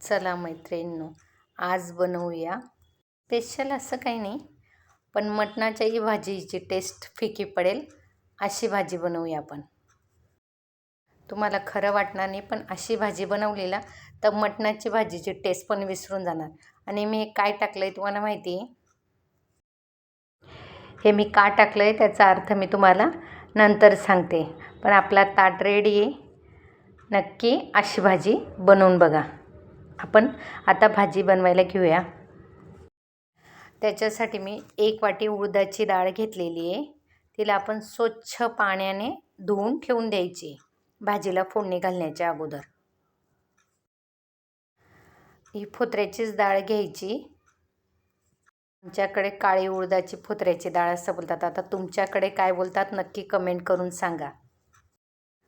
चला मैत्रिणींनो, आज बनवूया स्पेशल असं काही नाही, पण मटणाच्याही भाजीची टेस्ट फिकी पडेल अशी भाजी बनवूया आपण. तुम्हाला खरं वाटणार नाही, पण अशी भाजी बनवलेला तर मटणाची भाजीची टेस्ट पण विसरून जाणार. आणि मी काय टाकलं आहे तुम्हाला माहिती आहे? हे मी का टाकलं आहे त्याचा अर्थ मी तुम्हाला नंतर सांगते. पण आपला ताट रेडी आहे. नक्की अशी भाजी बनवून बघा. आपण आता भाजी बनवायला घेऊया. त्याच्यासाठी मी 1 वाटी उडदाची डाळ घेतलेली आहे. तिला आपण स्वच्छ पाण्याने धुवून ठेवून द्यायची भाजीला फोडणी घालण्याच्या अगोदर. ही फोत्र्याचीच डाळ घ्यायची. आमच्याकडे काळी उडदाची फोत्र्याची डाळ असं बोलतात. आता तुमच्याकडे काय बोलतात नक्की कमेंट करून सांगा.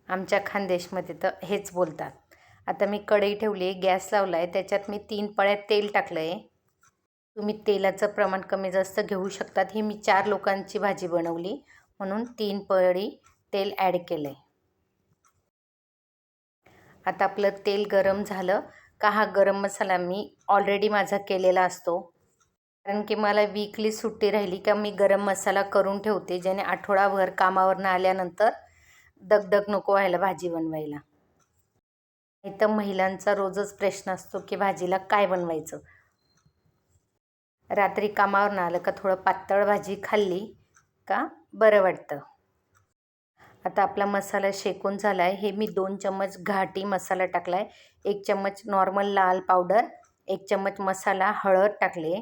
आमच्या खानदेशमध्ये तर हेच बोलतात. आता मी कढई ठेवली आहे, गॅस लावला आहे. त्याच्यात मी 3 पळ्या तेल टाकलं आहे. तुम्ही तेलाचं प्रमाण कमी जास्त घेऊ शकतात. ही मी 4 लोकांची भाजी बनवली म्हणून 3 पळी तेल ॲड केलं आहे. आता आपलं तेल गरम झालं का हा गरम मसाला मी ऑलरेडी माझा केलेला असतो. कारण की मला वीकली सुट्टी राहिली का मी गरम मसाला करून ठेवते, ज्याने आठवडाभर कामावरनं आल्यानंतर दगदग नको व्हायला भाजी बनवायला. नाही तर महिलांचा रोजच प्रश्न असतो की भाजीला काय बनवायचं. रात्री कामावरून आलं का थोडं पातळ भाजी खाल्ली का बरं वाटतं. आता आपला मसाला शेकून झाला आहे. हे मी 2 चम्मच घाटी मसाला टाकला आहे, 1 चम्मच नॉर्मल लाल पावडर, 1 चम्मच मसाला हळद टाकले.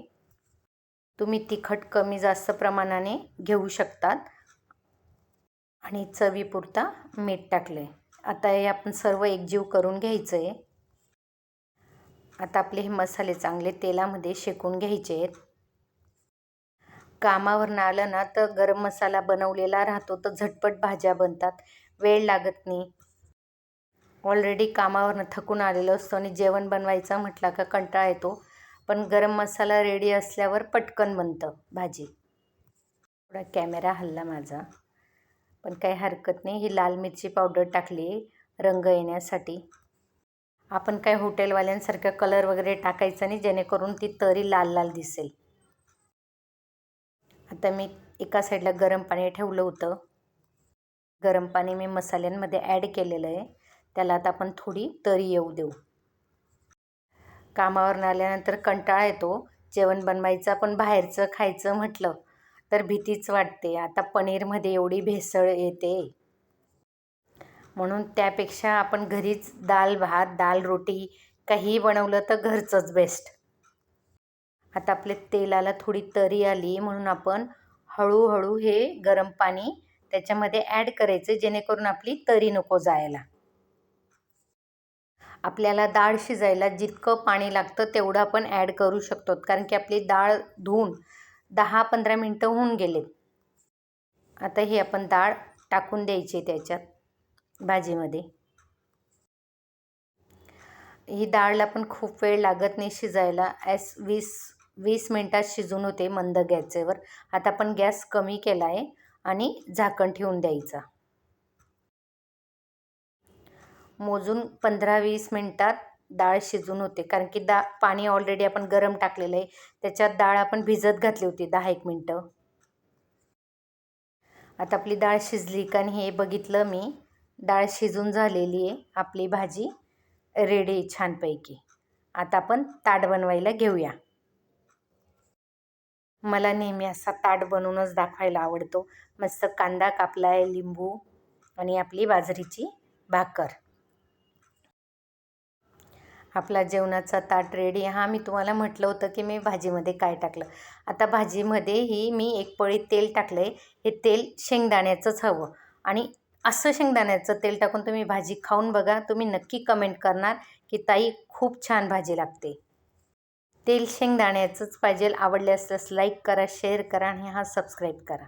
तुम्ही तिखट कमी जास्त प्रमाणाने घेऊ शकतात. आणि चवीपुरता मीठ टाकले. आता हे आपण सर्व एकजीव करून घ्यायचं आहे. आता आपले हे मसाले चांगले तेलामध्ये शेकून घ्यायचे आहेत. कामावरनं आलं ना तर गरम मसाला बनवलेला राहतो तर झटपट भाज्या बनतात, वेळ लागत नाही. ऑलरेडी कामावरनं थकून आलेलो असतो आणि जेवण बनवायचं म्हटलं का कंटाळा येतो. पण गरम मसाला रेडी असल्यावर पटकन बनतं भाजी. थोडा कॅमेरा हल्ला माझा, पण काही हरकत नाही. ही लाल मिरची पावडर टाकली रंग येण्यासाठी. आपण काय हॉटेलवाल्यांसारखं कलर वगैरे टाकायचं नाही, जेणेकरून ती तरी लाल लाल दिसेल. आता मी एका साईडला गरम पाणी ठेवलं होतं. गरम पाणी मी मसाल्यांमध्ये ॲड केलेलं आहे. त्याला आता आपण थोडी तरी येऊ देऊ. कामावरून आल्यानंतर कंटाळा येतो जेवण बनवायचा, पण बाहेरचं खायचं म्हटलं तर भीतीच वाटते. आता पनीरमध्ये एवढी भेसळ येते, म्हणून त्यापेक्षा आपण घरीच दाल भात, दाल रोटी काहीही बनवलं तर घरचंच बेस्ट. आता आपल्या तेलाला थोडी तरी आली म्हणून आपण हळूहळू हे गरम पाणी त्याच्यामध्ये ॲड करायचं, जेणेकरून आपली तरी नको जायला. आपल्याला डाळ शिजायला जितकं पाणी लागतं तेवढं आपण ॲड करू शकतो, कारण की आपली डाळ धुवून 10-15 मिनटं होऊन गेलेत. आता ही आपण डाळ टाकून द्यायची त्याच्यात भाजीमध्ये. ही डाळला पण खूप वेळ लागत नाही शिजायला. 20 मिनटात शिजून होते मंद गॅसवर. आता आपण गॅस कमी केला आहे आणि झाकण ठेवून द्यायचा. मोजून 15-20 मिनटात डाळ शिजून होते, कारण की पाणी ऑलरेडी आपण गरम टाकलेलं आहे. त्याच्यात डाळ आपण भिजत घातली होती 10-1 मिनटं. आता आपली डाळ शिजली का नाही हे बघितलं मी. डाळ शिजून झालेली आहे. आपली भाजी रेडी आहे छानपैकी. आता आपण ताट बनवायला घेऊया. मला नेहमी असा ताट बनवूनच दाखवायला आवडतो. मस्त कांदा कापला आहे, लिंबू आणि आपली बाजरीची भाकर. आपला जेवणाचा ताट रेडी. हां, मी तुम्हाला म्हटलं होतं की मी भाजीमध्ये काय टाकलं. आता भाजीमध्ये ही मी 1 पळी तेल टाकलं आहे. हे तेल शेंगदाण्याचंच हवं आणि असं शेंगदाण्याचं तेल टाकून तुम्ही भाजी खाऊन बघा. तुम्ही नक्की कमेंट करणार की ताई खूप छान भाजी लागते. तेल शेंगदाण्याचंच पाहिजे. आवडले असल्यास लाईक करा, शेअर करा आणि सबस्क्राईब करा.